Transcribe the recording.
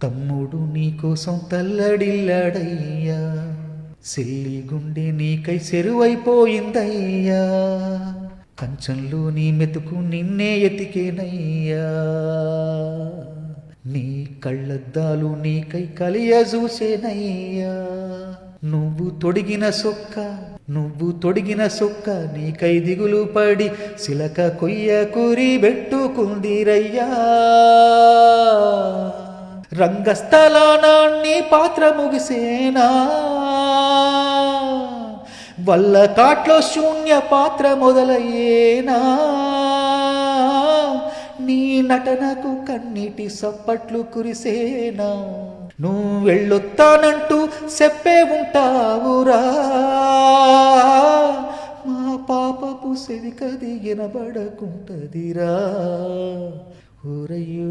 తమ్ముడు నీకోసం తల్లడిల్లాడయ్యా, సిల్లి గుండె నీకై చెరువైపోయిందయ్యా, కంచంలో నీ మెతుకు నిన్నే ఎతికేనయ్యా, నీ కళ్ళద్దాలు నీకై కలియ చూసేనయ్యా, నువ్వు తొడిగిన సొక్క నీకై దిగులు పడి సిలక కొయ్య కూరి పెట్టుకుందిరయ్యా, రంగస్థలాన నీ పాత్ర ముగిసేనా, వల్ల కాట్లో శూన్య పాత్ర మొదలయ్యేనా, నీ నటనకు కన్నీటి సప్పట్లు కురిసేనా, నువ్వు వెళ్ళొత్తానంటూ చెప్పే ఉంటావురా, మా పాపపు సెవికది వినబడకుంటదిరా, ఊరయ్యో.